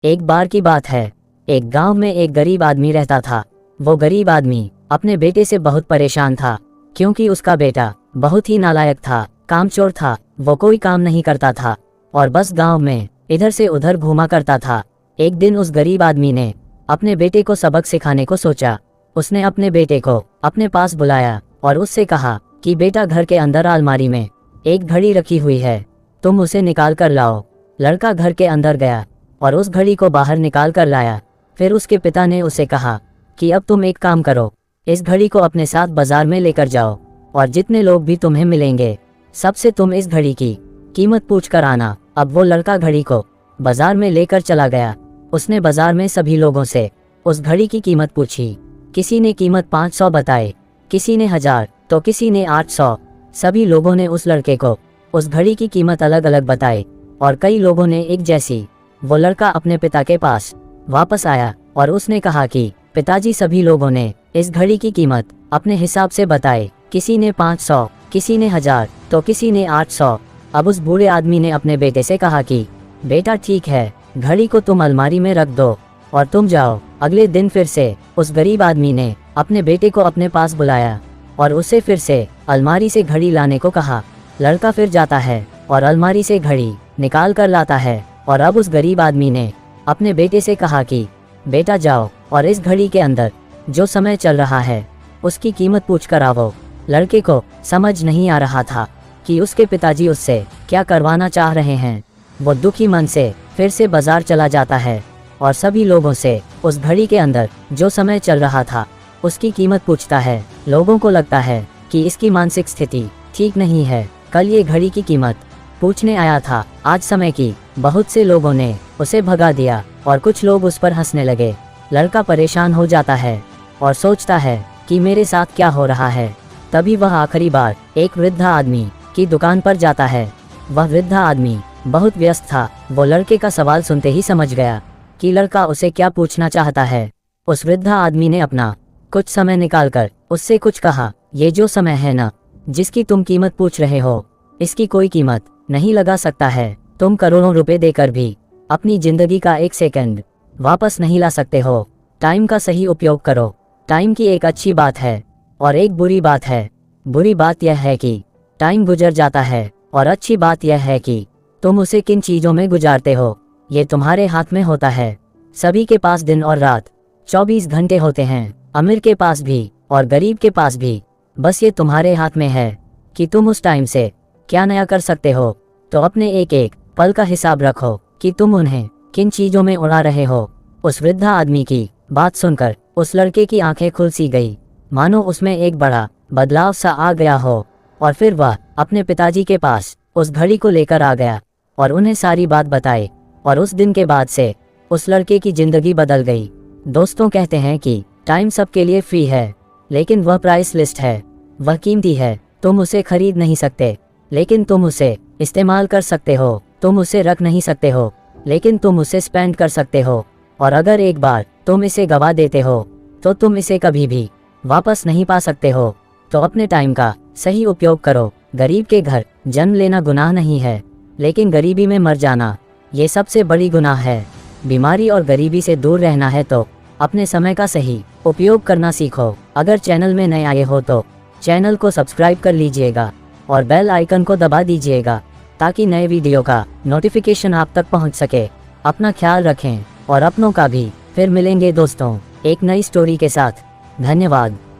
एक बार की बात है, एक गांव में एक गरीब आदमी रहता था। वो गरीब आदमी अपने बेटे से बहुत परेशान था, क्योंकि उसका बेटा बहुत ही नालायक था, कामचोर था। वो कोई काम नहीं करता था और बस गांव में इधर से उधर घूमा करता था। एक दिन उस गरीब आदमी ने अपने बेटे को सबक सिखाने को सोचा। उसने अपने बेटे को अपने पास बुलाया और उससे कहा कि बेटा, घर के अंदर अलमारी में एक घड़ी रखी हुई है, तुम उसे निकाल कर लाओ। लड़का घर के अंदर गया और उस घड़ी को बाहर निकाल कर लाया। फिर उसके पिता ने उसे कहा कि अब तुम एक काम करो, इस घड़ी को अपने साथ बाजार में लेकर जाओ और जितने लोग भी तुम्हें मिलेंगे सबसे तुम इस घड़ी की कीमत पूछ कर आना। अब वो लड़का घड़ी को बाजार में लेकर चला गया। उसने बाजार में सभी लोगों से उस घड़ी की कीमत पूछी। किसी ने कीमत 500 बताए, किसी ने 1000 तो किसी ने 800। सभी लोगों ने उस लड़के को उस घड़ी की कीमत अलग अलग बताई और कई लोगों ने एक जैसी। वो लड़का अपने पिता के पास वापस आया और उसने कहा कि पिताजी, सभी लोगों ने इस घड़ी की कीमत अपने हिसाब से बताए। किसी ने 500, किसी ने 1000 तो किसी ने 800। अब उस बूढ़े आदमी ने अपने बेटे से कहा कि बेटा, ठीक है, घड़ी को तुम अलमारी में रख दो और तुम जाओ। अगले दिन फिर से उस गरीब आदमी ने अपने बेटे को अपने पास बुलाया और उसे फिर से अलमारी से घड़ी लाने को कहा। लड़का फिर जाता है और अलमारी से घड़ी निकाल कर लाता है। और अब उस गरीब आदमी ने अपने बेटे से कहा कि बेटा, जाओ और इस घड़ी के अंदर जो समय चल रहा है उसकी कीमत पूछ कर आओ। लड़के को समझ नहीं आ रहा था कि उसके पिताजी उससे क्या करवाना चाह रहे हैं। वो दुखी मन से फिर से बाजार चला जाता है और सभी लोगों से उस घड़ी के अंदर जो समय चल रहा था उसकी कीमत पूछता है। लोगों को लगता है कि इसकी मानसिक स्थिति ठीक नहीं है। कल ये घड़ी की कीमत पूछने आया था, आज समय की। बहुत से लोगों ने उसे भगा दिया और कुछ लोग उस पर हंसने लगे। लड़का परेशान हो जाता है और सोचता है कि मेरे साथ क्या हो रहा है। तभी वह आखिरी बार एक वृद्ध आदमी की दुकान पर जाता है। वह वृद्ध आदमी बहुत व्यस्त था। वो लड़के का सवाल सुनते ही समझ गया कि लड़का उसे क्या पूछना चाहता है। उस वृद्ध आदमी ने अपना कुछ समय निकालकर उससे कुछ कहा। ये जो समय है ना, जिसकी तुम कीमत पूछ रहे हो, इसकी कोई कीमत नहीं लगा सकता है। तुम करोड़ों रुपए देकर भी अपनी जिंदगी का एक सेकंड वापस नहीं ला सकते हो। टाइम का सही उपयोग करो। टाइम की एक अच्छी बात है और एक बुरी बात है। बुरी बात यह है कि टाइम गुजर जाता है और अच्छी बात यह है कि तुम उसे किन चीजों में गुजारते हो, ये तुम्हारे हाथ में होता है। सभी के पास दिन और रात 24 घंटे होते हैं, अमीर के पास भी और गरीब के पास भी। बस ये तुम्हारे हाथ में है कि तुम उस टाइम से क्या नया कर सकते हो। तो अपने एक एक पल का हिसाब रखो कि तुम उन्हें किन चीजों में उड़ा रहे हो। उस वृद्ध आदमी की बात सुनकर उस लड़के की आंखें खुल सी गई, मानो उसमें एक बड़ा बदलाव सा आ गया हो। और फिर वह अपने पिताजी के पास उस घड़ी को लेकर आ गया और उन्हें सारी बात बताई। और उस दिन के बाद से उस लड़के की जिंदगी बदल गई। दोस्तों कहते हैं कि टाइम सबके लिए फ्री है, लेकिन वह प्राइस लिस्ट है। वह कीमती है, तुम उसे खरीद नहीं सकते, लेकिन तुम उसे इस्तेमाल कर सकते हो। तुम उसे रख नहीं सकते हो, लेकिन तुम उसे स्पेंड कर सकते हो। और अगर एक बार तुम इसे गवा देते हो तो तुम इसे कभी भी वापस नहीं पा सकते हो। तो अपने टाइम का सही उपयोग करो। गरीब के घर जन्म लेना गुनाह नहीं है, लेकिन गरीबी में मर जाना ये सबसे बड़ी गुनाह है। बीमारी और गरीबी से दूर रहना है तो अपने समय का सही उपयोग करना सीखो। अगर चैनल में नए आए हो तो चैनल को सब्सक्राइब कर लीजिएगा और बेल आइकन को दबा दीजिएगा, ताकि नए वीडियो का नोटिफिकेशन आप तक पहुंच सके। अपना ख्याल रखें और अपनों का भी। फिर मिलेंगे दोस्तों एक नई स्टोरी के साथ। धन्यवाद।